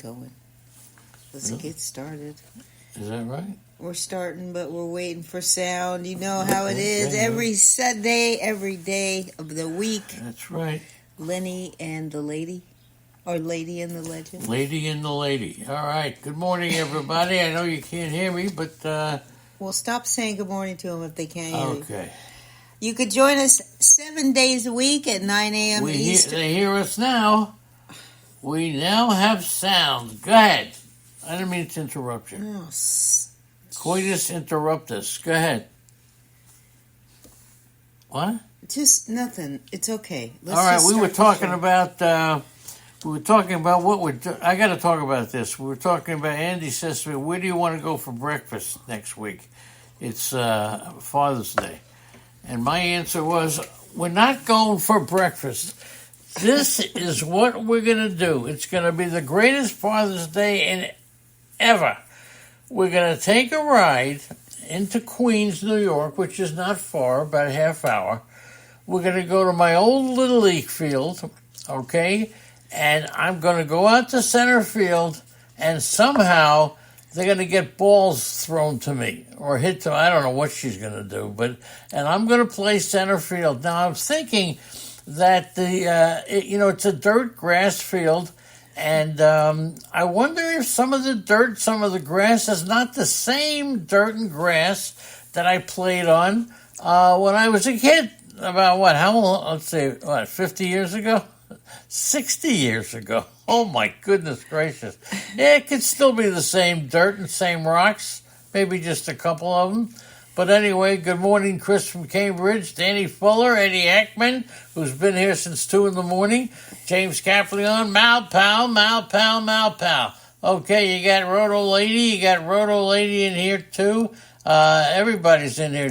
going. Let's get started. Is that right? We're starting, but we're waiting for sound. You know how it is. Every Sunday, every day of the week. That's right. Lenny and the lady. Or Lady and the Legend. Lady and the lady. All right. Good morning, everybody. I know you can't hear me, but... Well, stop saying good morning to them if they can't hear you. Okay. You could join us 7 days a week at 9 a.m. Eastern. They hear us now. We now have sound. Go ahead. I didn't mean to interrupt you. No. Coitus interruptus. Go ahead. What? Just nothing. It's okay. All right. We were talking about what we're doing. I got to talk about this. We were talking about, Andy says to me, where do you want to go for breakfast next week? It's Father's Day. And my answer was, we're not going for breakfast. This is what we're going to do. It's going to be the greatest Father's Day ever. We're going to take a ride into Queens, New York, which is not far, about a half hour. We're going to go to my old Little League field, okay? And I'm going to go out to center field, and somehow they're going to get balls thrown to me or hit to. I don't know what she's going to do, and I'm going to play center field. Now I'm thinking that it's a dirt grass field, and I wonder if some of the dirt, some of the grass is not the same dirt and grass that I played on when I was a kid. About what? How long? Let's say 50 years ago. 60 years ago. Oh, my goodness gracious. Yeah, it could still be the same dirt and same rocks, maybe just a couple of them. But anyway, good morning, Chris from Cambridge, Danny Fuller, Eddie Ackman, who's been here since 2 in the morning, James Caplion, Mal Pal. Okay, you got Roto Lady in here, too. Everybody's in here.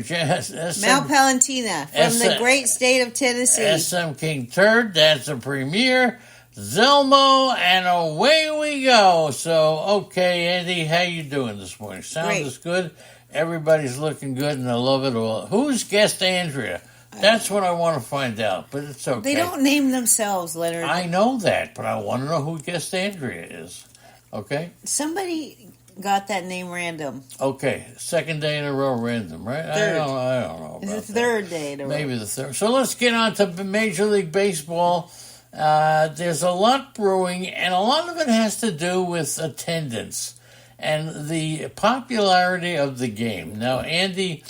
Mal Palentina from the great state of Tennessee. SM King Turd, that's the premier. Zelmo, and away we go. So, okay, Andy, how you doing this morning? Sound is good. Everybody's looking good, and I love it all. Who's guest Andrea? That's what I want to find out, but it's okay. They don't name themselves, Leonard. I know that, but I want to know who guest Andrea is. Okay? Somebody got that name random. Okay, second day in a row random, right? Third. I don't know. It's the third day in a row. Maybe the third. So let's get on to Major League Baseball. There's a lot brewing, and a lot of it has to do with attendance and the popularity of the game. Now, Andy...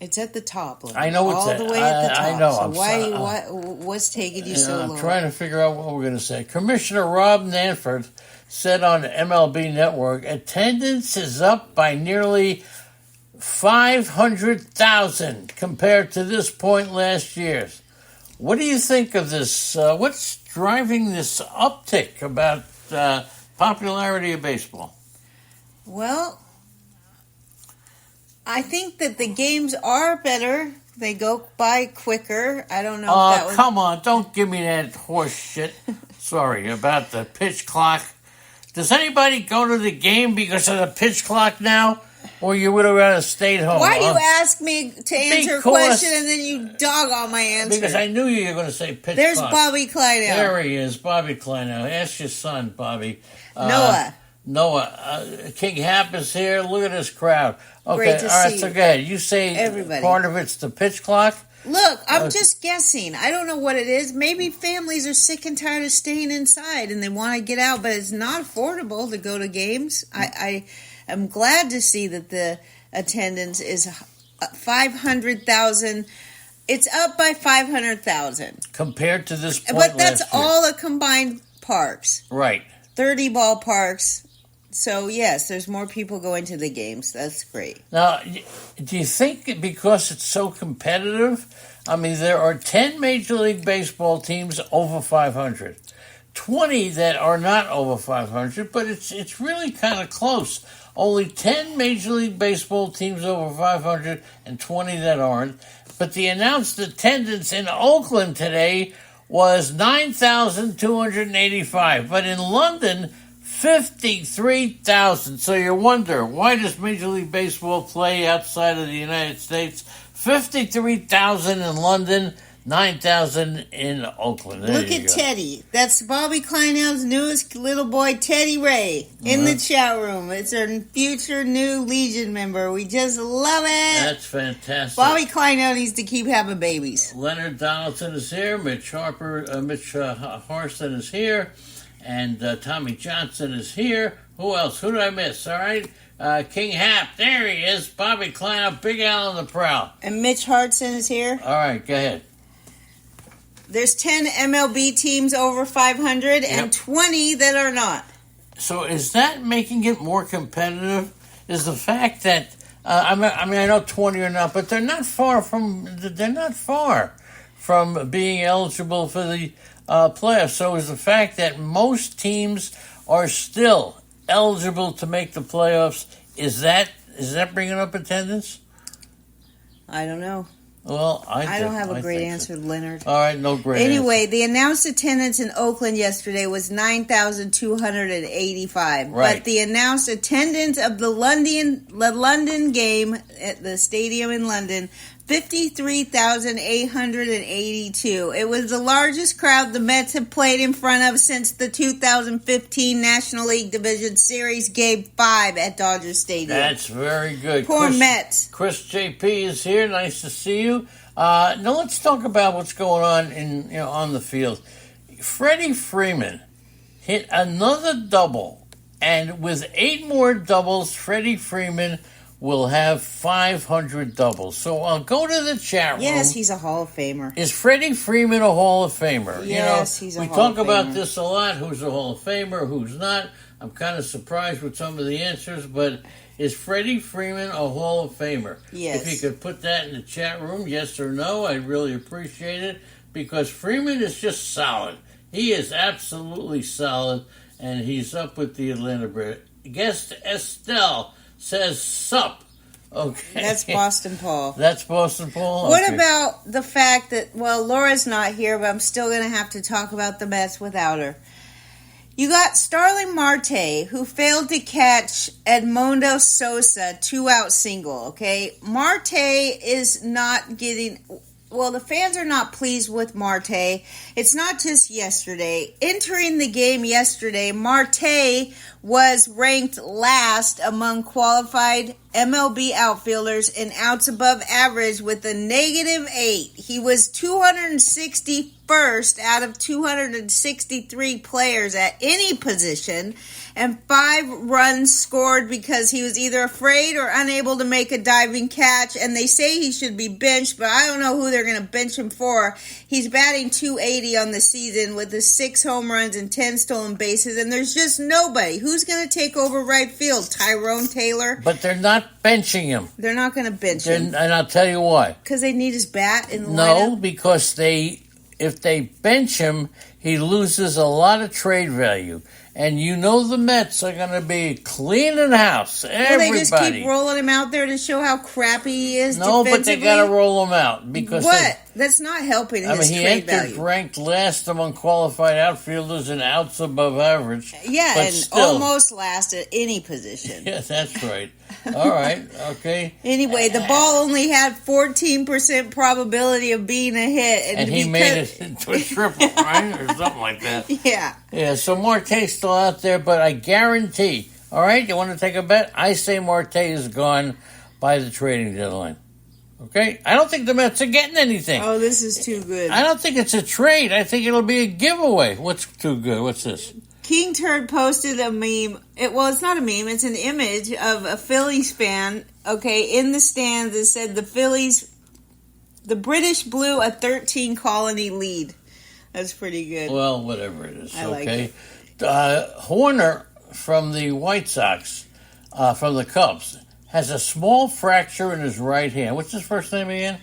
it's at the top. I know it's all the way at the top. I know. So what's taking you so long? I'm trying to figure out what we're going to say. Commissioner Rob Nanford said on MLB Network, attendance is up by nearly 500,000 compared to this point last year. What do you think of this? What's driving this uptick about popularity of baseball? Well, I think that the games are better. They go by quicker. I don't know if that was... come on. Don't give me that horse shit. Sorry, about the pitch clock. Does anybody go to the game because of the pitch clock now? Or you would have rather stayed home? Why do you ask me to answer a question and then you dog on my answer? Because I knew you were going to say pitch There's clock. Bobby Kleinow. There he is, Bobby Kleinow. Ask your son, Bobby. Noah. King Hap is here. Look at this crowd. Okay, Great to all right, see so go ahead. You say everybody. Part of it's the pitch clock? Look, I'm just guessing. I don't know what it is. Maybe families are sick and tired of staying inside and they want to get out, but it's not affordable to go to games. I am glad to see that the attendance is 500,000. It's up by 500,000. Compared to this point But that's last year. all the combined parks. Right. 30 ballparks. So, yes, there's more people going to the games. That's great. Now, do you think because it's so competitive, I mean, there are 10 Major League Baseball teams over 500, 20 that are not over 500, but it's really kind of close. Only 10 Major League Baseball teams over 500 and 20 that aren't. But the announced attendance in Oakland today was 9,285, but in London, 53,000. So you wonder, why does Major League Baseball play outside of the United States? 53,000 in London. 9,000 in Oakland. There Look you at go. Teddy. That's Bobby Kleinel's newest little boy, Teddy Ray, in the chat room. It's our future new Legion member. We just love it. That's fantastic. Bobby Kleinel needs to keep having babies. Leonard Donaldson is here. Mitch Harson is here. And Tommy Johnson is here. Who else? Who did I miss? All right. King Hap. There he is. Bobby Kleinel. Big Al on the prowl. And Mitch Hartson is here. All right. Go ahead. There's 10 MLB teams over 500 and 20 that are not. So is that making it more competitive? Is the fact that I know 20 or not, but they're not far from being eligible for the playoffs. So is the fact that most teams are still eligible to make the playoffs, is that bringing up attendance? I don't know. Well, I don't have a great answer, Leonard. All right, no great Anyway, answer. the announced attendance in Oakland yesterday was 9,285. Right. But the announced attendance of the London game at the stadium in London, 53,882. It was the largest crowd the Mets have played in front of since the 2015 National League Division Series Game 5 at Dodger Stadium. That's very good. Poor Mets. Chris JP is here. Nice to see you. Now let's talk about what's going on on the field. Freddie Freeman hit another double, and with 8 more doubles, Freddie Freeman will have 500 doubles. So I'll go to the chat room. Yes, he's a Hall of Famer. Is Freddie Freeman a Hall of Famer? Yes, he's a Hall of Famer. We talk about this a lot. Who's a Hall of Famer? Who's not? I'm kind of surprised with some of the answers, but is Freddie Freeman a Hall of Famer? Yes. If you could put that in the chat room, yes or no, I'd really appreciate it, because Freeman is just solid. He is absolutely solid, and he's up with the Atlanta Braves. Guest Estelle says sup. Okay. That's Boston Paul. That's Boston Paul? What Okay. about the fact that, well, Laura's not here, but I'm still going to have to talk about the Mets without her. You got Starling Marte, who failed to catch Edmundo Sosa 2-out single, okay? Marte is not getting... Well, the fans are not pleased with Marte. It's not just yesterday. Entering the game yesterday, Marte was ranked last among qualified MLB outfielders in outs above average with a -8. He was 261st out of 263 players at any position, and 5 runs scored because he was either afraid or unable to make a diving catch, and they say he should be benched, but I don't know who they're going to bench him for. He's batting .280 on the season with his 6 home runs and 10 stolen bases, and there's just nobody. Who's going to take over right field? Tyrone Taylor? But they're not benching him. They're not going to bench him. And I'll tell you why. Because they need his bat in the No, lineup? because if they bench him, he loses a lot of trade value. And you know the Mets are going to be cleaning house. Well, Everybody. they just keep rolling him out there to show how crappy he is No, but they defensively? got to roll him out because What? That's not helping his he trade entered value. ranked last among qualified outfielders in outs above average. Yeah, but and still. almost last at any position. Yeah, that's right. All right, okay. Anyway, the ball only had 14% probability of being a hit. And he made it into a triple, right? Or something like that. Yeah. Yeah, so Marte's still out there, but I guarantee, all right, you want to take a bet? I say Marte is gone by the trading deadline. Okay? I don't think the Mets are getting anything. Oh, this is too good. I don't think it's a trade. I think it'll be a giveaway. What's too good? What's this? King Turd posted a meme. It's not a meme. It's an image of a Phillies fan, okay, in the stands. It said the British blew a 13-colony lead. That's pretty good. Well, whatever it is. I like okay. it. Horner from the White Sox, from the Cubs, has a small fracture in his right hand. What's his first name again?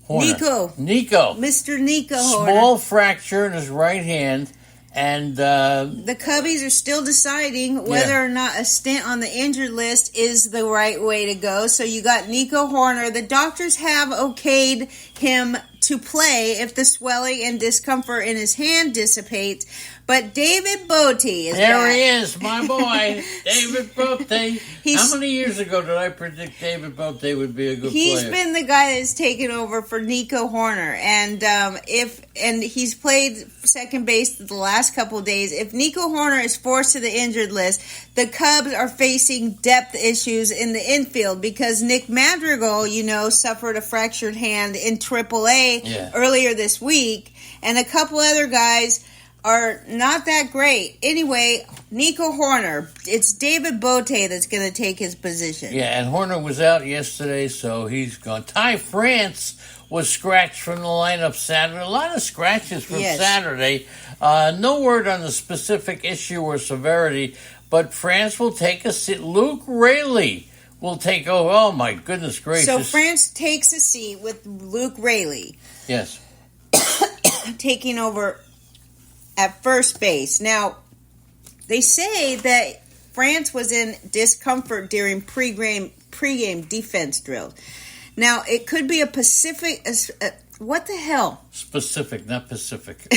Horner. Nico. Mr. Nico Horner. Small fracture in his right hand. And the Cubbies are still deciding whether or not a stint on the injured list is the right way to go. So you got Nico Horner. The doctors have okayed him to play if the swelling and discomfort in his hand dissipates. But David Bote is there. back. He is, my boy, David Bote. How many years ago did I predict David Bote would be a good player? He's been the guy that's taken over for Nico Horner, and he's played second base the last couple of days. If Nico Horner is forced to the injured list, the Cubs are facing depth issues in the infield because Nick Madrigal, suffered a fractured hand in AAA earlier this week, and a couple other guys are not that great. Anyway, Nico Horner, it's David Bote that's going to take his position. Yeah, and Horner was out yesterday, so he's gone. Ty France was scratched from the lineup Saturday. A lot of scratches from Saturday. No word on the specific issue or severity, but France will take a seat. Luke Raley will take over. Oh, my goodness gracious. So France takes a seat with Luke Raley. Yes. Taking over at first base. Now, they say that France was in discomfort during pregame defense drills. Now, it could be a Pacific... what the hell? Specific, not Pacific.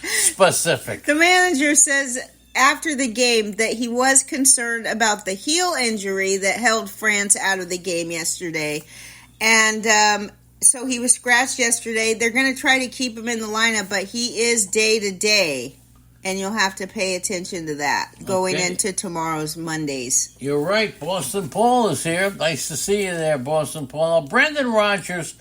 Specific. The manager says after the game that he was concerned about the heel injury that held France out of the game yesterday. And so he was scratched yesterday. They're going to try to keep him in the lineup, but he is day-to-day. And you'll have to pay attention to that going into tomorrow's Mondays. You're right. Boston Paul is here. Nice to see you there, Boston Paul. Now, Brendan Rodgers,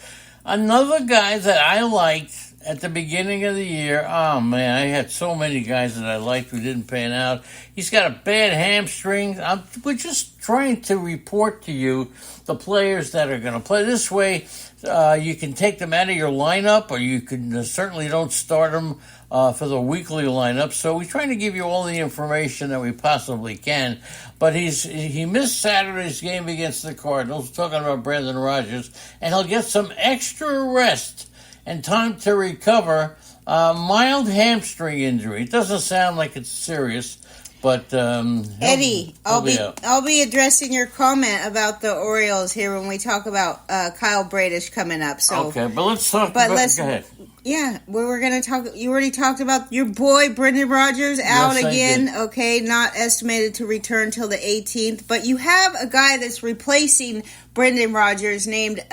another guy that I liked at the beginning of the year. Oh, man, I had so many guys that I liked who didn't pan out. He's got a bad hamstring. We're just trying to report to you the players that are going to play. This way, you can take them out of your lineup, or you can certainly don't start them for the weekly lineup. So we're trying to give you all the information that we possibly can. But he missed Saturday's game against the Cardinals, talking about Brendan Rodgers, and he'll get some extra rest and time to recover. Mild hamstring injury. It doesn't sound like it's serious, but Eddie, I'll be addressing your comment about the Orioles here when we talk about Kyle Bradish coming up. So okay, but let's talk. Go ahead. Yeah, we were going to talk. You already talked about your boy Brendan Rodgers out again. Okay, not estimated to return till the 18th. But you have a guy that's replacing Brendan Rodgers named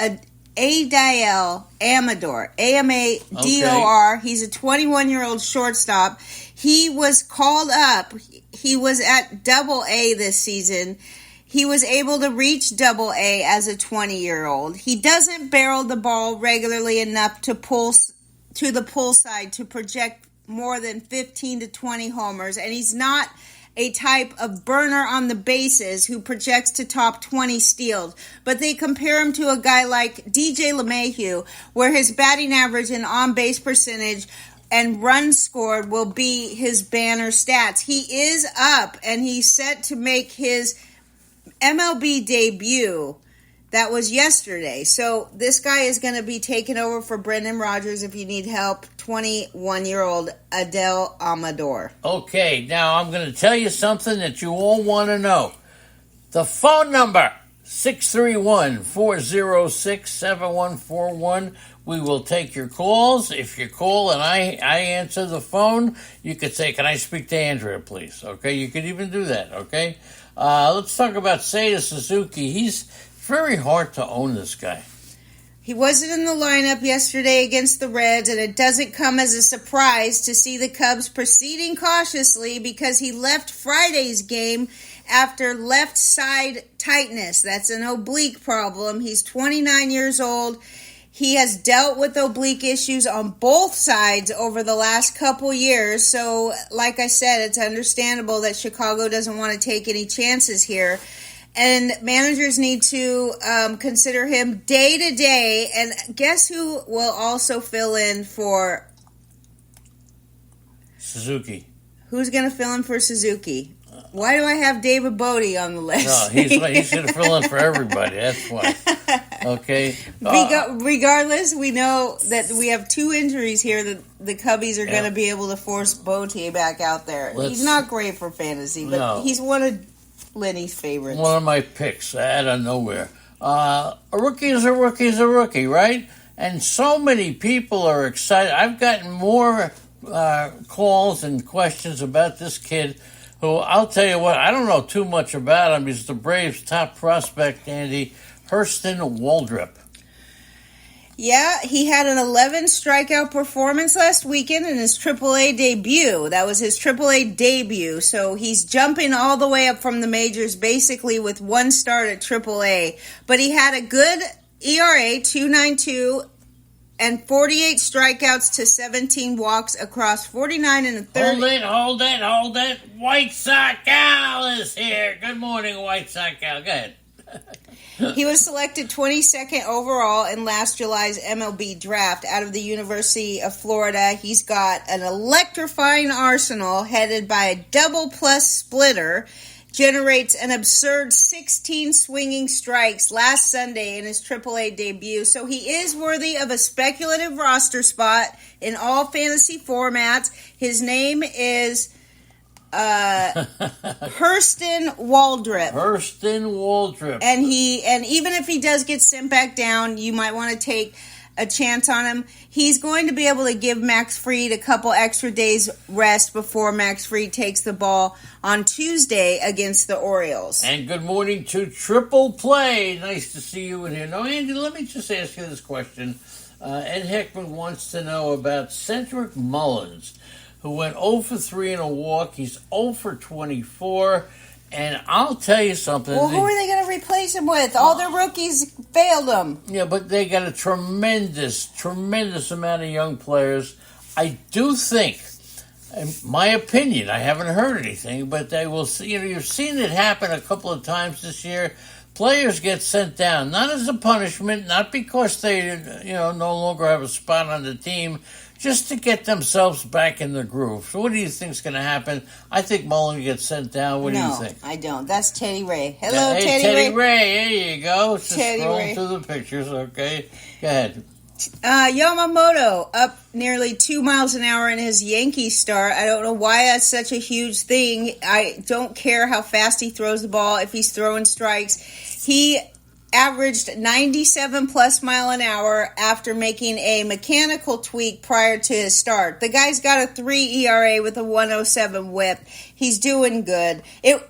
Adael Amador. Amador. Okay. He's a 21-year-old shortstop. He was called up. He was at Double-A this season. He was able to reach Double-A as a 20-year-old. He doesn't barrel the ball regularly enough to pull to the pull side to project more than 15 to 20 homers, and he's not a type of burner on the bases who projects to top 20 steals. But they compare him to a guy like DJ LeMahieu, where his batting average and on-base percentage and runs scored will be his banner stats. He is up, and he's set to make his MLB debut. That was yesterday. So this guy is going to be taking over for Brendan Rodgers if you need help. 21-year-old Adael Amador. Okay, now I'm going to tell you something that you all want to know. The phone number, 631-406-7141. We will take your calls. If you call and I answer the phone, you could say, can I speak to Andrea, please? Okay, you could even do that, okay? Let's talk about Seiya Suzuki. He's very hard to own, this guy. He wasn't in the lineup yesterday against the Reds, and it doesn't come as a surprise to see the Cubs proceeding cautiously because he left Friday's game after left side tightness. That's an oblique problem. He's 29 years old. He has dealt with oblique issues on both sides over the last couple years. So, like I said, it's understandable that Chicago doesn't want to take any chances here. And managers need to consider him day to day. And guess who will also fill in for Suzuki? Who's going to fill in for Suzuki? Why do I have David Bote on the list? No, he's going to fill in for everybody. That's why. Okay. Regardless, we know that we have two injuries here that the Cubbies are going to be able to force Bote back out there. He's not great for fantasy, but he's one of Lenny's favorites. One of my picks out of nowhere. A rookie is a rookie is a rookie, right? And so many people are excited. I've gotten more calls and questions about this kid who, I'll tell you what, I don't know too much about him. He's the Braves' top prospect, Andy, Hurston Waldrep. Yeah, he had an 11 strikeout performance last weekend in his AAA debut. That was his AAA debut. So he's jumping all the way up from the majors basically with one start at AAA. But he had a good ERA, 2.92, and 48 strikeouts to 17 walks across 49 and a third. Hold it. White Sox Al is here. Good morning, White Sox Al. Go ahead. He was selected 22nd overall in last July's MLB draft out of the University of Florida. He's got an electrifying arsenal headed by a double-plus splitter, generates an absurd 16 swinging strikes last Sunday in his AAA debut. So he is worthy of a speculative roster spot in all fantasy formats. His name is Hurston Waldrep. And even if he does get sent back down, you might want to take a chance on him. He's going to be able to give Max Fried a couple extra days rest before Max Fried takes the ball on Tuesday against the Orioles. And good morning to Triple Play. Nice to see you in here. Now, Andy, let me just ask you this question. Ed Heckman wants to know about Cedric Mullins, who went 0 for 3 in a walk. He's 0 for 24. And I'll tell you something. Well, who are they going to replace him with? All their rookies failed them. Yeah, but they got a tremendous amount of young players. I do think, in my opinion, I haven't heard anything, but they will see. You've seen it happen a couple of times this year. Players get sent down, not as a punishment, not because they, no longer have a spot on the team, just to get themselves back in the groove. So what do you think is going to happen? I think Mullen gets sent down. What do you think? No, I don't. That's Teddy Ray. Hello, hey, Teddy Ray. There you go. Just scrolling through the pictures, okay? Go ahead. Yamamoto up nearly 2 miles an hour in his Yankees start. I don't know why that's such a huge thing. I don't care how fast he throws the ball. If he's throwing strikes, he averaged 97 plus mile an hour after making a mechanical tweak prior to his start. The guy's got a 3 ERA with a 107 whip. He's doing good.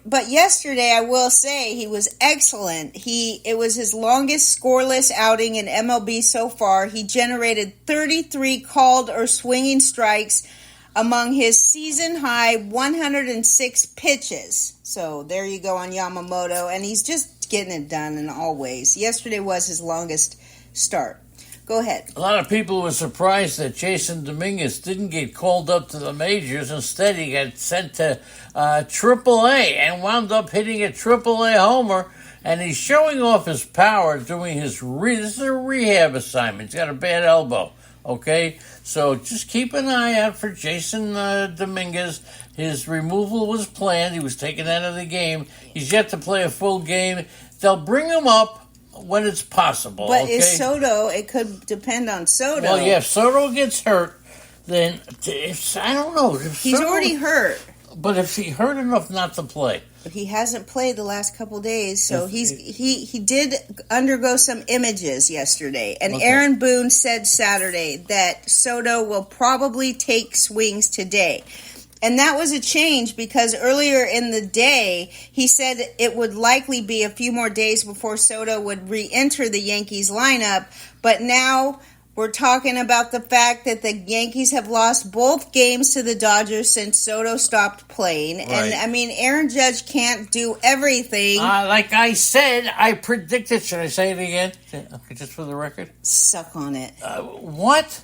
But yesterday, I will say, he was excellent. It was his longest scoreless outing in MLB so far. He generated 33 called or swinging strikes among his season-high 106 pitches. So there you go on Yamamoto, and he's just getting it done in all ways. Yesterday was his longest start. Go ahead. A lot of people were surprised that Jason Dominguez didn't get called up to the majors. Instead, he got sent to AAA and wound up hitting a AAA homer. And he's showing off his power doing his this is a rehab assignment. He's got a bad elbow. Okay, so just keep an eye out for Jason Dominguez. His removal was planned. He was taken out of the game. He's yet to play a full game. They'll bring him up when it's possible. But okay? Is Soto, it could depend on Soto. Well, yeah, if Soto gets hurt, then I don't know. He's already hurt. But if he hurt enough not to play. But he hasn't played the last couple days, so he did undergo some images yesterday. And okay. Aaron Boone said Saturday that Soto will probably take swings today. And that was a change because earlier in the day, he said it would likely be a few more days before Soto would re-enter the Yankees lineup. But now we're talking about the fact that the Yankees have lost both games to the Dodgers since Soto stopped playing. Right. And, I mean, Aaron Judge can't do everything. Like I said, I predicted. Should I say it again? Okay, just for the record? Suck on it. What?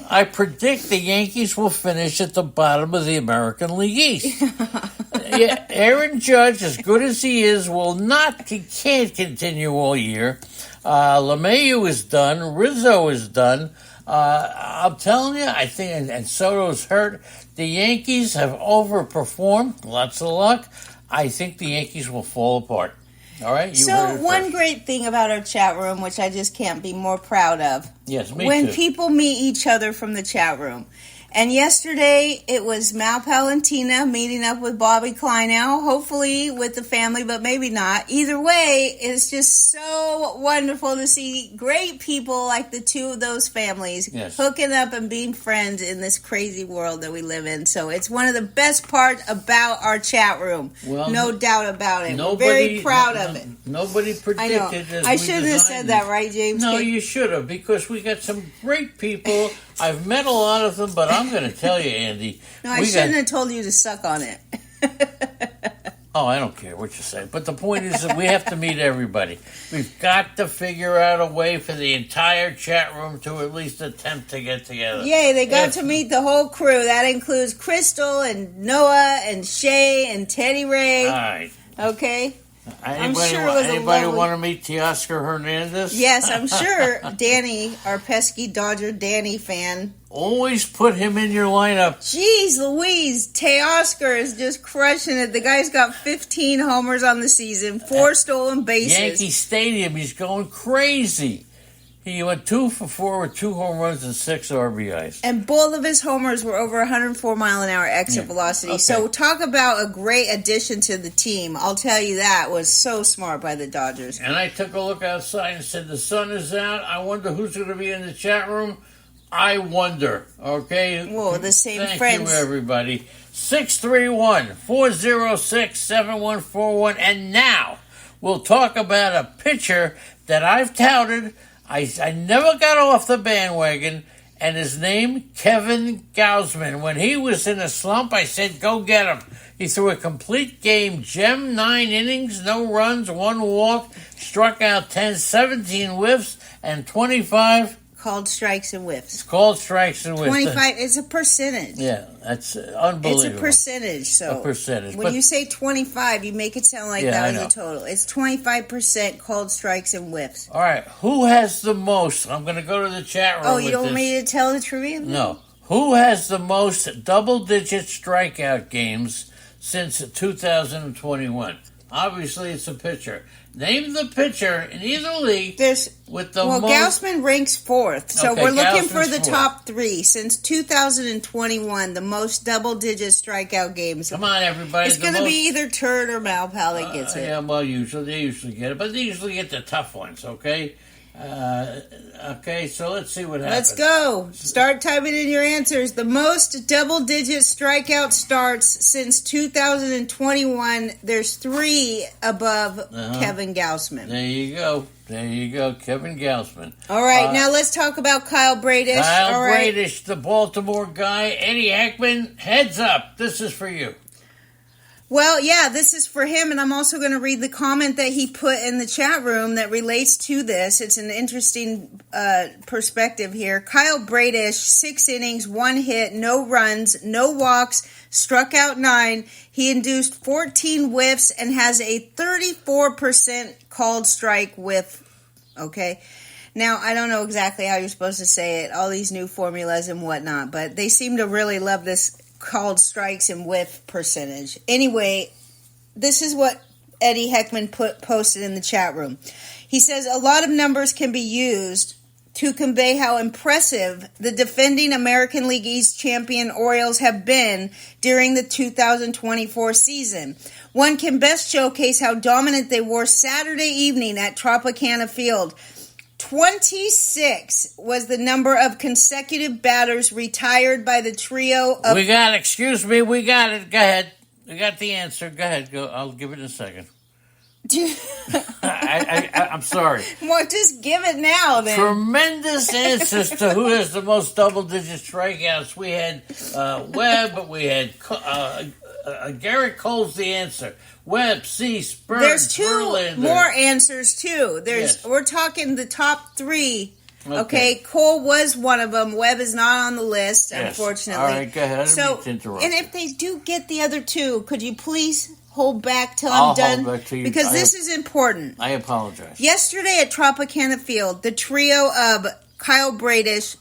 I predict the Yankees will finish at the bottom of the American League East. Yeah, Aaron Judge, as good as he is, he can't continue all year. LeMahieu is done. Rizzo is done. I'm telling you, I think, and Soto's hurt. The Yankees have overperformed. Lots of luck. I think the Yankees will fall apart. All right. So one great thing about our chat room, which I just can't be more proud of. Yes, me when too. people meet each other from the chat room. And yesterday, it was Mal Palantina meeting up with Bobby Kleinow, hopefully with the family, but maybe not. Either way, it's just so wonderful to see great people like the two of those families hooking up and being friends in this crazy world that we live in. So it's one of the best parts about our chat room. Well, no doubt about it. We're very proud of it. Nobody predicted this. I shouldn't have said that, right, James? No, you should have, because we got some great people. I've met a lot of them, but I'm going to tell you, Andy. No, I shouldn't have told you to suck on it. Oh, I don't care what you say. But the point is that we have to meet everybody. We've got to figure out a way for the entire chat room to at least attempt to get together. Yay, they got to meet the whole crew. That includes Crystal and Noah and Shay and Teddy Ray. All right. Okay? Anybody want to meet Teoscar Hernandez? Yes, I'm sure Danny, our pesky Dodger Danny fan. Always put him in your lineup. Jeez Louise, Teoscar is just crushing it. The guy's got 15 homers on the season, 4 stolen bases. Yankee Stadium, he's going crazy. He went 2 for 4 with 2 home runs and 6 RBIs. And both of his homers were over 104 mile an hour exit velocity. Okay. So talk about a great addition to the team. I'll tell you that was so smart by the Dodgers. And I took a look outside and said, the sun is out. I wonder who's going to be in the chat room. I wonder. Okay? Whoa, the same Thank friends. Thank you, everybody. 631-406-7141. And now we'll talk about a pitcher that I've touted. I never got off the bandwagon, and his name, Kevin Gausman. When he was in a slump, I said, go get him. He threw a complete game, gem, 9 innings, no runs, 1 walk, struck out 10, 17 whiffs, and 25... Called strikes and whiffs. It's called strikes and whiffs. 25 is a percentage. Yeah, that's unbelievable. It's a percentage. So a percentage. When you say 25, you make it sound like that was a total. It's 25% called strikes and whiffs. All right. Who has the most? I'm going to go to the chat room. Oh, you don't want me to tell the trivia? No. Who has the most double-digit strikeout games since 2021? Obviously, it's a pitcher. Name the pitcher in either league with the most... Well, Gausman ranks 4th, so we're looking for the top 3. Since 2021, the most double-digit strikeout games. Come on, everybody. It's going to be either Turd or Malpal that gets it. Yeah, well, they usually get it, but they usually get the tough ones, okay? Okay, so let's see what happens. Let's go. Start typing in your answers. The most double-digit strikeout starts since 2021. There's 3 above Kevin Gausman. There you go, Kevin Gausman. All right, now let's talk about Kyle Bradish. Bradish, the Baltimore guy. Eddie Heckman, heads up. This is for you. Well, yeah, this is for him, and I'm also going to read the comment that he put in the chat room that relates to this. It's an interesting perspective here. Kyle Bradish, 6 innings, 1 hit, no runs, no walks, struck out 9. He induced 14 whiffs and has a 34% called strike whiff. Okay. Now, I don't know exactly how you're supposed to say it, all these new formulas and whatnot, but they seem to really love this called strikes and whiff percentage. Anyway, this is what Eddie Heckman posted in the chat room. He says, a lot of numbers can be used to convey how impressive the defending American League East champion Orioles have been during the 2024 season. One can best showcase how dominant they were Saturday evening at Tropicana Field. 26 was the number of consecutive batters retired by the trio of... We got it. Go ahead. We got the answer. Go ahead. Go. I'll give it in a second. I'm sorry. Well, just give it now, then. Tremendous answers to who has the most double-digit strikeouts. We had Webb, we had Garrett Cole's the answer. Webb, Cease, Burns, There's 2 Verlander. more answers, too. We're talking the top 3. Okay, Cole was one of them. Webb is not on the list, unfortunately. All right, go ahead. And if they do get the other 2, could you please hold back till I'm done? Hold back till you, because this is important. I apologize. Yesterday at Tropicana Field, the trio of Kyle Bradish,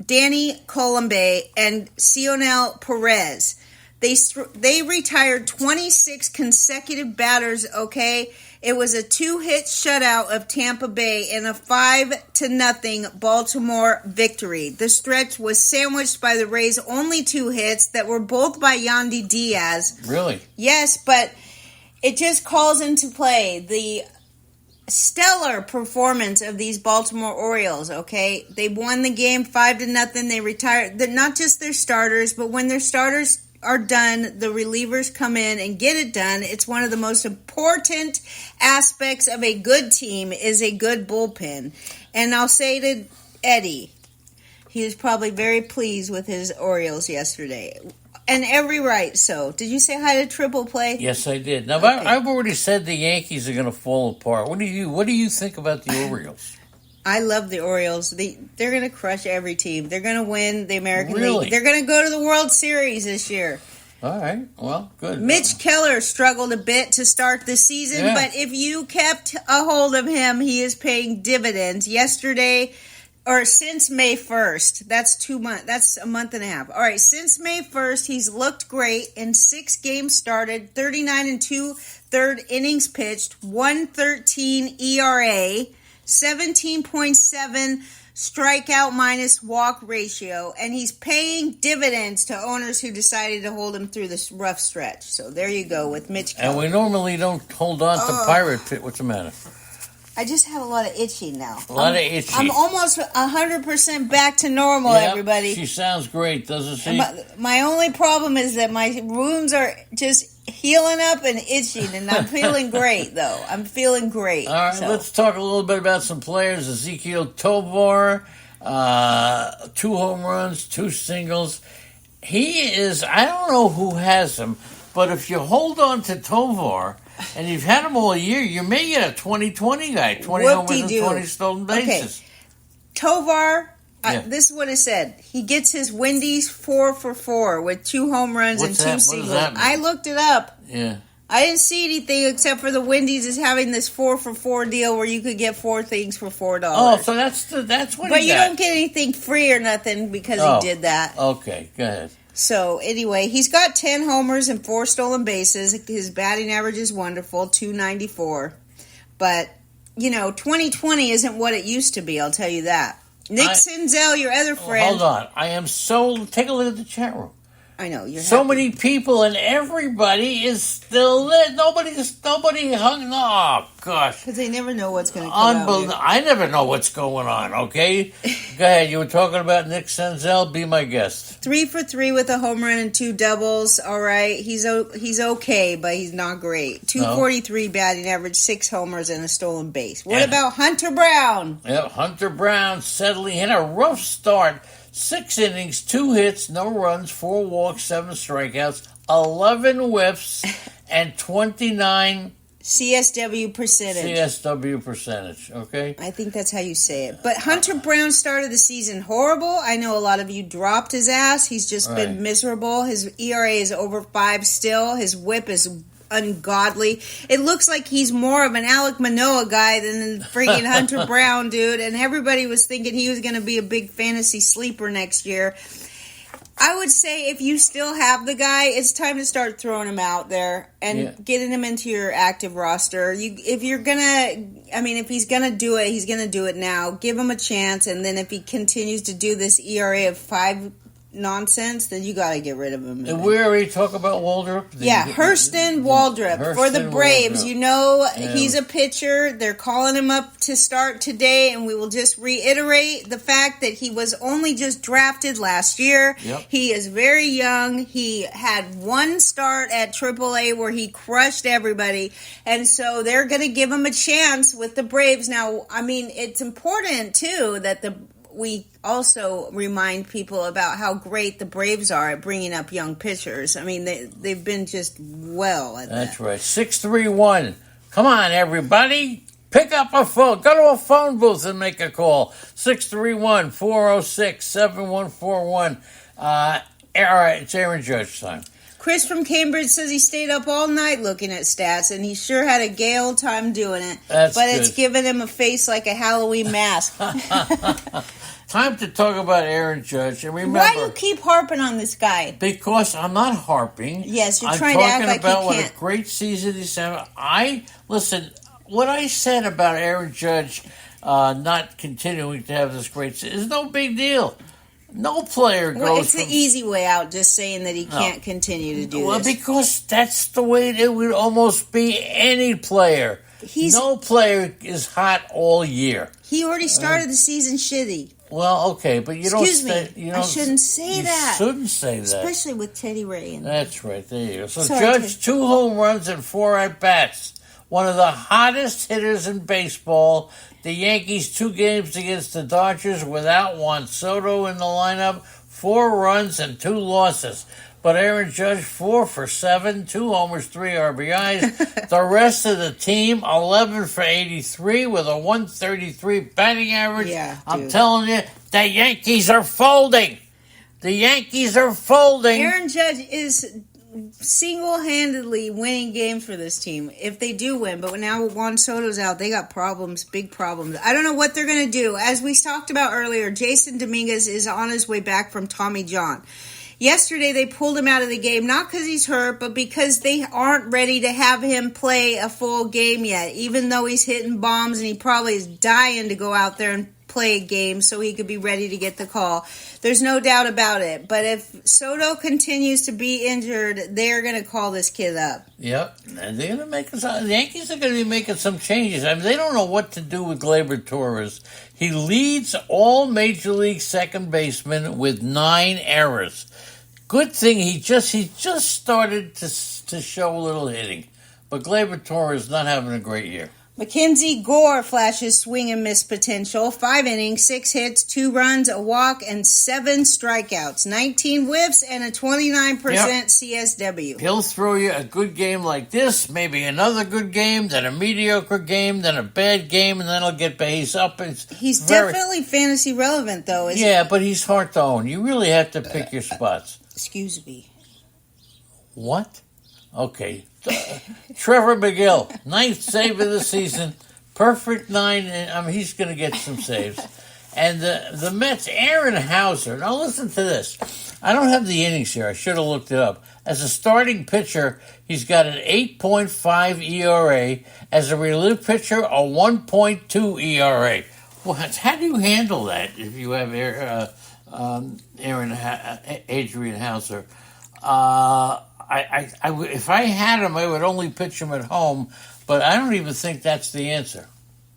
Danny Colombe, and Cionel Perez, They retired 26 consecutive batters, okay? It was a 2-hit shutout of Tampa Bay and a 5-0 Baltimore victory. The stretch was sandwiched by the Rays' only 2 hits that were both by Yandy Diaz. Really? Yes, but it just calls into play the stellar performance of these Baltimore Orioles, okay? They won the game 5-0. They retired. They're not just their starters, but when their starters are done, the relievers come in and get it done. It's one of the most important aspects of a good team is a good bullpen. And I'll say to Eddie, he was probably very pleased with his Orioles yesterday. And every right so. Did you say hi to Triple Play? Yes, I did. Now, Okay. I've already said the Yankees are going to fall apart. What do you think about the Orioles? I love the Orioles. They're going to crush every team. They're going to win the American Really? League. They're going to go to the World Series this year. All right. Well, good. Mitch Keller struggled a bit to start the season, Yeah. but if you kept a hold of him, he is paying dividends. Yesterday, or since May 1st, that's 2 months. That's a month and a half. All right, since May 1st, he's looked great in 6 games started, 39 and 2/3 innings pitched, 1.13 ERA, 17.7 strikeout minus walk ratio, and he's paying dividends to owners who decided to hold him through this rough stretch. So there you go with Mitch Keller. And we normally don't hold on to Pirate Pit. What's the matter? I just have a lot of itching now. A lot of itchy. I'm almost 100% back to normal, Yep, everybody. She sounds great, doesn't she? My only problem is that my wounds are just healing up and itching, and I'm feeling great, though. I'm feeling great. All right, so. Let's talk a little bit about some players. Ezekiel Tovar, 2 home runs, 2 singles. He is, I don't know who has him, but if you hold on to Tovar, and you've had him all year, you may get a 20-20 guy, 20 homers and 20 stolen bases. Okay. Tovar, Yeah. this is what it said. He gets his Wendy's 4 for 4 with 2 home runs What's and 2 that? What does singles. that mean? I looked it up. Yeah. I didn't see anything except for the Wendy's is having this 4 for 4 deal where you could get 4 things for $4. Oh, so that's what but he you got. don't get anything free or nothing because he did that. Okay, go ahead. So anyway, he's got 10 homers and 4 stolen bases. His batting average is wonderful, .294. But 2020 isn't what it used to be. I'll tell you that. Nick Senzel, your other friend. Hold on, take a look at the chat room. I know you're So happy. many people and everybody is still lit. Nobody hung. Oh gosh, Because they never know what's going to come unbelievable! out. I never know what's going on. Okay, go ahead. You were talking about Nick Senzel. Be my guest. 3 for 3 with a home run and 2 doubles. All right, he's okay, but he's not great. 243 batting average, 6 homers and a stolen base. What about Hunter Brown? Yep, Hunter Brown settling in a rough start. 6 innings, 2 hits, no runs, 4 walks, 7 strikeouts, 11 whiffs, and 29 CSW percentage. Okay? I think that's how you say it. But Hunter Brown started the season horrible. I know a lot of you dropped his ass. He's just been miserable. His ERA is over 5 still. His whip is ungodly. It looks like he's more of an Alek Manoah guy than freaking Hunter Brown, dude. And everybody was thinking he was going to be a big fantasy sleeper next year. I would say if you still have the guy, it's time to start throwing him out there and getting him into your active roster. If he's gonna do it, he's gonna do it now. Give him a chance, and then if he continues to do this ERA of 5 nonsense, then you got to get rid of him. And we already talk about Waldrop? Hurston Waldrop for the Braves. Waldrop. He's a pitcher. They're calling him up to start today, and we will just reiterate the fact that he was only just drafted last year. Yep. He is very young. He had 1 start at AAA where he crushed everybody, and so they're going to give him a chance with the Braves. Now, it's important, too, that we also remind people about how great the Braves are at bringing up young pitchers. They've been just well at that. That's right. 631. Come on, everybody. Pick up a phone. Go to a phone booth and make a call. 631-406-7141. All right, it's Aaron Judge time. Chris from Cambridge says he stayed up all night looking at stats, and he sure had a gay old time doing it. That's but good. it's given him a face like a Halloween mask. time to talk about Aaron Judge. And remember, why you keep harping on this guy? Because I'm not harping. Yes, you're I'm trying to act talking like about he what can't. a great season he's having. Listen, what I said about Aaron Judge not continuing to have this great season is no big deal. No player goes. Well, it's the easy way out, just saying that he can't continue to do this. Well, because that's the way it would almost be any player. No player is hot all year. He already started the season shitty. Well, okay, but you Excuse don't. me, I shouldn't say that. You shouldn't say that, especially with Teddy Ray. That's right. There you go. So Sorry, Judge, 2 home runs and 4 at bats. One of the hottest hitters in baseball. The Yankees 2 games against the Dodgers without Juan Soto in the lineup. 4 runs and 2 losses. But Aaron Judge, 4 for 7, 2 homers, 3 RBIs. The rest of the team, 11 for 83 with a 133 batting average. Yeah, I'm telling you, the Yankees are folding. The Yankees are folding. Aaron Judge is single-handedly winning games for this team if they do win. But now Juan Soto's out, they got problems, big problems. I don't know what they're going to do. As we talked about earlier, Jason Dominguez is on his way back from Tommy John. Yesterday, they pulled him out of the game, not because he's hurt, but because they aren't ready to have him play a full game yet, even though he's hitting bombs and he probably is dying to go out there and play a game so he could be ready to get the call. There's no doubt about it. But if Soto continues to be injured, they're going to call this kid up. Yep. And they're going to make the Yankees are going to be making some changes. I mean, they don't know what to do with Gleyber Torres. He leads all Major League second basemen with 9 errors. Good thing he just started to show a little hitting. But Gleyber Torres is not having a great year. Mackenzie Gore flashes swing and miss potential. 5 innings, 6 hits, 2 runs, a walk, and 7 strikeouts. 19 whiffs and a 29% CSW. He'll throw you a good game like this, maybe another good game, then a mediocre game, then a bad game, and then he'll get base up. He's definitely fantasy relevant, though, isn't he? But he's hard to own. You really have to pick your spots. Excuse me. What? Okay. Trevor McGill, 9th save of the season, perfect 9. I mean, he's going to get some saves. And the Mets, Aaron Hauser. Now listen to this. I don't have the innings here. I should have looked it up. As a starting pitcher, he's got an 8.5 ERA. As a relief pitcher, a 1.2 ERA. Well, how do you handle that if you have Adrian Hauser? If I had him, I would only pitch him at home, but I don't even think that's the answer.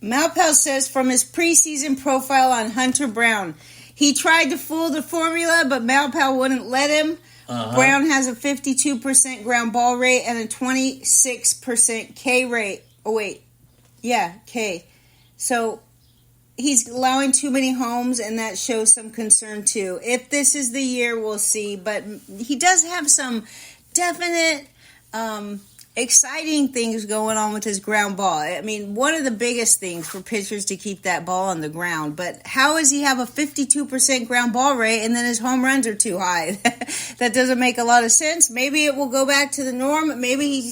Malpal says from his preseason profile on Hunter Brown, he tried to fool the formula, but Malpal wouldn't let him. Brown has a 52% ground ball rate and a 26% K rate. Oh, wait. Yeah, K. So he's allowing too many homes, and that shows some concern, too. If this is the year, we'll see. But he does have some definite exciting things going on with his ground ball. I mean, one of the biggest things for pitchers to keep that ball on the ground. But how does he have a 52% ground ball rate and then his home runs are too high? That doesn't make a lot of sense. Maybe it will go back to the norm. Maybe he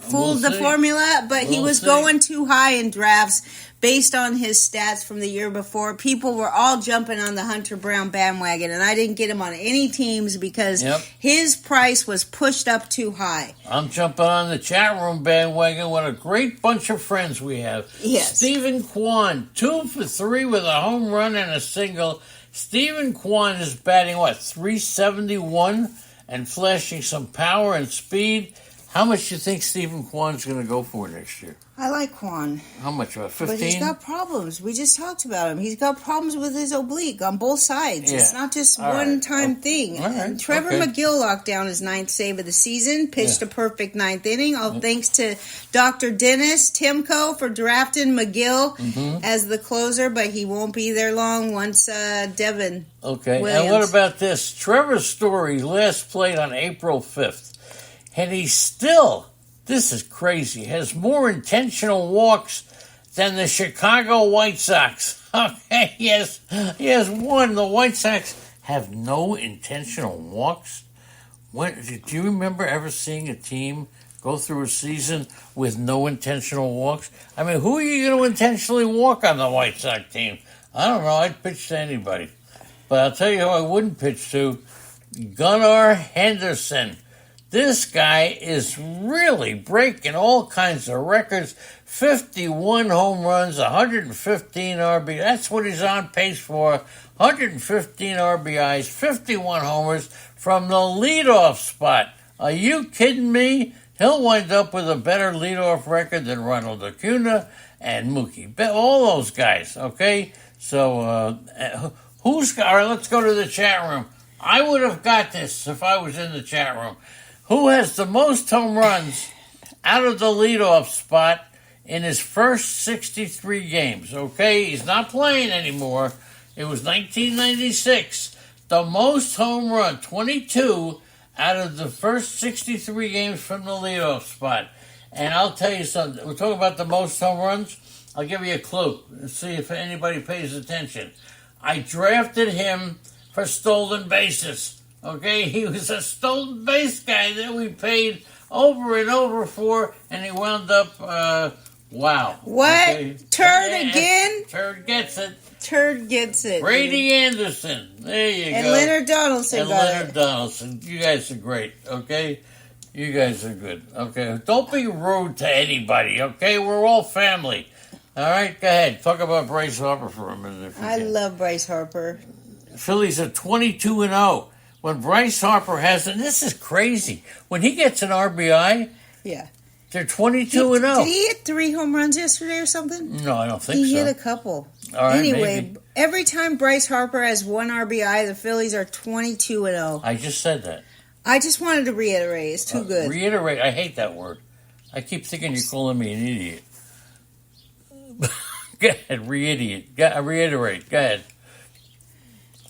fooled the formula, but he was going too high in drafts based on his stats from the year before. People were all jumping on the Hunter Brown bandwagon, and I didn't get him on any teams because his price was pushed up too high. I'm jumping on the chat room bandwagon. What a great bunch of friends we have. Yes. Stephen Kwan, 2 for 3 with a home run and a single. Stephen Kwan is batting, 371 and flashing some power and speed. How much do you think Stephen Kwan's going to go for next year? I like Kwan. How much? 15? But he's got problems. We just talked about him. He's got problems with his oblique on both sides. Yeah. It's not just one-time thing. All right. Trevor McGill locked down his 9th save of the season, pitched a perfect 9th inning. All thanks to Dr. Dennis Timko for drafting McGill as the closer, but he won't be there long once Devin Williams. And what about this? Trevor Story last played on April 5th. And he still, this is crazy, has more intentional walks than the Chicago White Sox. Okay, he has one. The White Sox have no intentional walks. Do you remember ever seeing a team go through a season with no intentional walks? I mean, who are you going to intentionally walk on the White Sox team? I don't know. I'd pitch to anybody. But I'll tell you who I wouldn't pitch to, Gunnar Henderson. This guy is really breaking all kinds of records. 51 home runs, 115 RBIs. That's what he's on pace for. 115 RBIs, 51 homers from the leadoff spot. Are you kidding me? He'll wind up with a better leadoff record than Ronald Acuna and Mookie. All those guys, okay? So, all right, let's go to the chat room. I would have got this if I was in the chat room. Who has the most home runs out of the leadoff spot in his first 63 games? Okay, he's not playing anymore. It was 1996. The most home run, 22 out of the first 63 games from the leadoff spot. And I'll tell you something. We're talking about the most home runs. I'll give you a clue and see if anybody pays attention. I drafted him for stolen bases. Okay, he was a stolen base guy that we paid over and over for, and he wound up, wow. What? Okay. Turd again? Turd gets it. Turd gets it. Brady Anderson. There you go. And Leonard Donaldson. And Leonard Donaldson. You guys are great, okay? You guys are good, okay? Don't be rude to anybody, okay? We're all family. All right, go ahead. Talk about Bryce Harper for a minute. I love Bryce Harper. Phillies are 22-0. When Bryce Harper has, and this is crazy, when he gets an RBI, yeah, they're 22-0. Did he hit 3 home runs yesterday or something? No, I don't think he so. He hit a couple. All right, anyway, maybe. Every time Bryce Harper has 1 RBI, the Phillies are 22-0. I just said that. I just wanted to reiterate. It's too good. Reiterate. I hate that word. I keep thinking you're calling me an idiot. Go ahead, reiterate. Go ahead.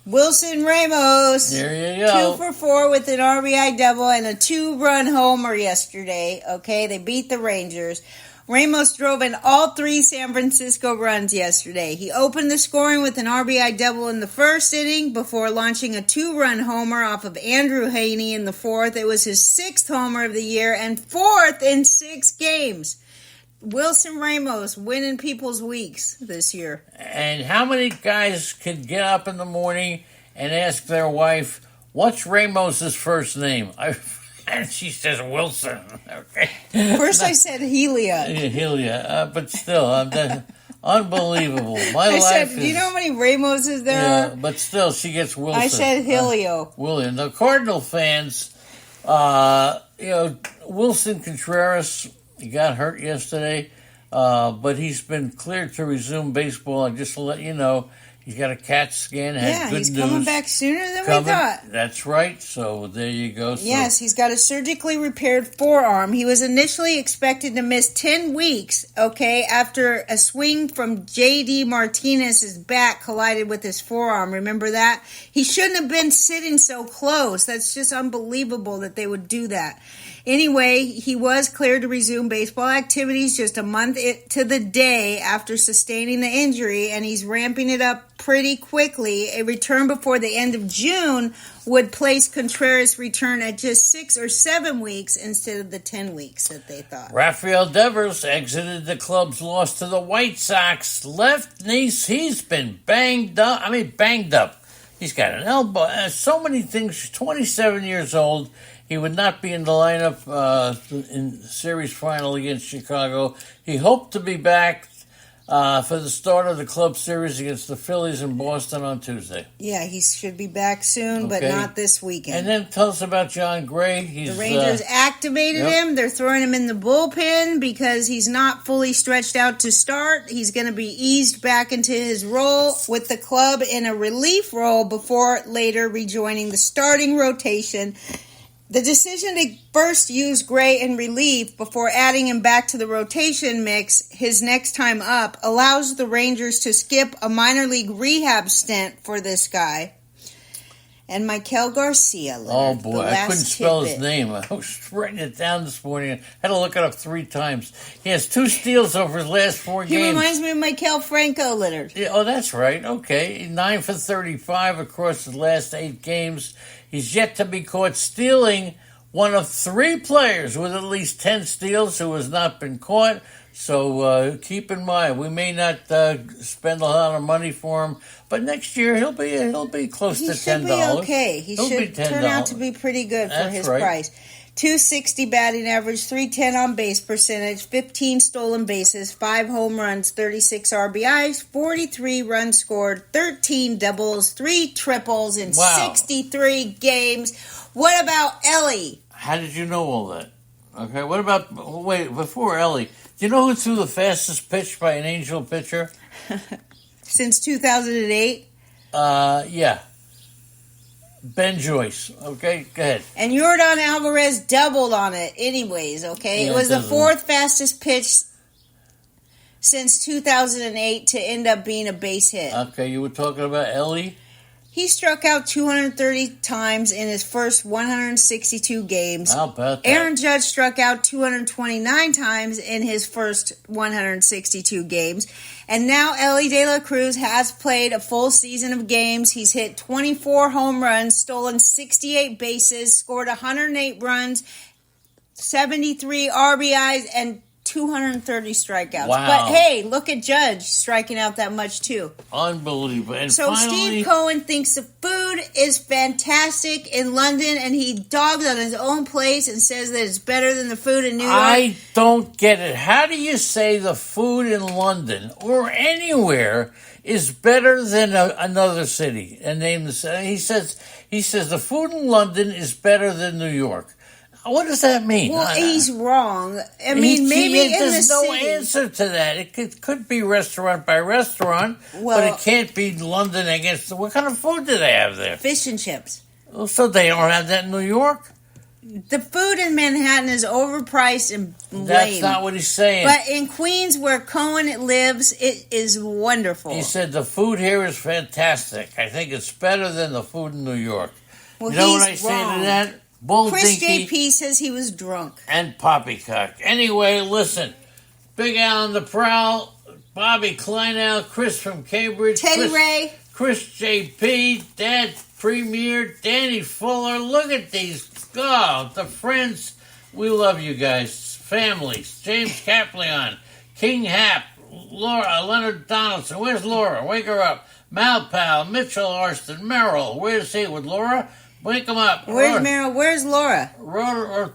Wilson Ramos. There you go. 2 for 4 with an RBI double and a 2-run homer yesterday. Okay, they beat the Rangers. Ramos drove in all 3 San Francisco runs yesterday. He opened the scoring with an RBI double in the first inning before launching a 2-run homer off of Andrew Heaney in the 4th. It was his 6th homer of the year and 4th in 6 games. Wilson Ramos winning people's weeks this year. And how many guys could get up in the morning and ask their wife, what's Ramos's first name? And she says Wilson. Okay. First I said Helia. But still, unbelievable. I said, do you know how many Ramoses there are? But still, she gets Wilson. I said Helio. William. The Cardinal fans, Wilson Contreras, he got hurt yesterday, but he's been cleared to resume baseball. And just to let you know, he's got a CAT scan. Had good he's news. coming back sooner than we thought. That's right. So there you go. Yes, he's got a surgically repaired forearm. He was initially expected to miss 10 weeks, after a swing from J.D. Martinez's bat collided with his forearm. Remember that? He shouldn't have been sitting so close. That's just unbelievable that they would do that. Anyway, he was cleared to resume baseball activities just a month to the day after sustaining the injury, and he's ramping it up pretty quickly. A return before the end of June would place Contreras' return at just 6 or 7 weeks instead of the 10 weeks that they thought. Rafael Devers exited the club's loss to the White Sox. Left knee, he's been banged up. He's got an elbow. So many things. 27 years old. He would not be in the lineup in the series final against Chicago. He hoped to be back for the start of the club series against the Phillies in Boston on Tuesday. Yeah, he should be back soon, but not this weekend. And then tell us about John Gray. The Rangers activated him. They're throwing him in the bullpen because he's not fully stretched out to start. He's going to be eased back into his role with the club in a relief role before later rejoining the starting rotation. The decision to first use Gray in relief before adding him back to the rotation mix his next time up allows the Rangers to skip a minor league rehab stint for this guy. And Michael Garcia. Oh, boy. I couldn't spell his name. I was writing it down this morning. I had to look it up 3 times. He has 2 steals over his last 4 games. He reminds me of Michael Franco, Leonard. Yeah, oh, that's right. Okay. 9 for 35 across his last 8 games. He's yet to be caught stealing one of 3 players with at least 10 steals who has not been caught. So keep in mind, we may not spend a lot of money for him, but next year he'll be close to $10. He should be okay. He should turn out to be pretty good for his price. 260 batting average, 310 on base percentage, 15 stolen bases, 5 home runs, 36 RBIs, 43 runs scored, 13 doubles, 3 triples in 63 games. What about Ellie? How did you know all that? Okay, what about, before Ellie, do you know who threw the fastest pitch by an Angel pitcher? Since 2008? Yeah. Ben Joyce. Okay, go ahead. And Yordan Alvarez doubled on it anyways, okay? Yeah, it was the 4th fastest pitch since 2008 to end up being a base hit. Okay, you were talking about Ellie? He struck out 230 times in his first 162 games. How about that? Aaron Judge struck out 229 times in his first 162 games. And now Ellie De La Cruz has played a full season of games. He's hit 24 home runs, stolen 68 bases, scored 108 runs, 73 RBIs, and 230 strikeouts. Wow. But hey, look at Judge striking out that much too. Unbelievable. And so finally, Steve Cohen thinks the food is fantastic in London, and he dogs on his own place and says that it's better than the food in New York. I don't get it. How do you say the food in London or anywhere is better than another city? And name the city. He says the food in London is better than New York. What does that mean? Well, he's wrong. I mean, maybe in the there's no city. answer to that. It could be restaurant by restaurant, but it can't be London against. What kind of food do they have there? Fish and chips. Oh, so they don't have that in New York? The food in Manhattan is overpriced and lame. That's not what he's saying. But in Queens, where Cohen lives, it is wonderful. He said the food here is fantastic. I think it's better than the food in New York. Well, you know he's what I say wrong. to that? Bull Chris dinky JP says he was drunk. and poppycock. Anyway, listen. Big Al on the prowl. Bobby Kleinau, Chris from Cambridge. Teddy Ray. Chris JP, Dad Premier, Danny Fuller. Look at these. Oh, the friends. We love you guys. Families. James Caplion, King Hap, Laura, Leonard Donaldson. Where's Laura? Wake her up. Malpal, Mitchell Arston, Merrill. Where's he with Laura? Wake him up. Where's Meryl? Where's Laura?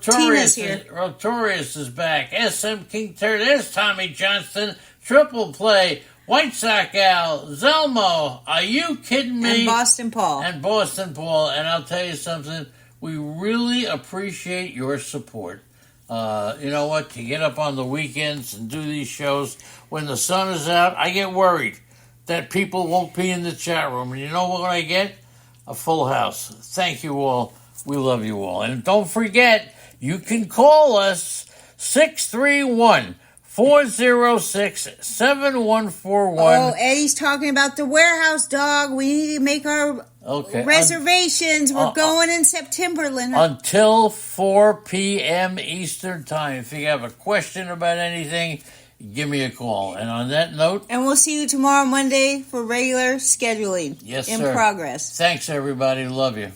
Tina's here. Rotorius is back. SM King Turd. There's Tommy Johnston. Triple play. White Sox Al. Zelmo. Are you kidding me? And Boston Paul. And I'll tell you something. We really appreciate your support. You know what? To get up on the weekends and do these shows when the sun is out, I get worried that people won't be in the chat room. And you know what I get? A full house. Thank you all. We love you all. And don't forget, you can call us 631-406-7141. Oh, Eddie's talking about the warehouse dog. We need to make our reservations. We're going in September, Leonard. Until 4 p.m. Eastern Time. If you have a question about anything, give me a call. And on that note... And we'll see you tomorrow, Monday, for regular scheduling. Yes, in sir. progress. Thanks, everybody. Love you.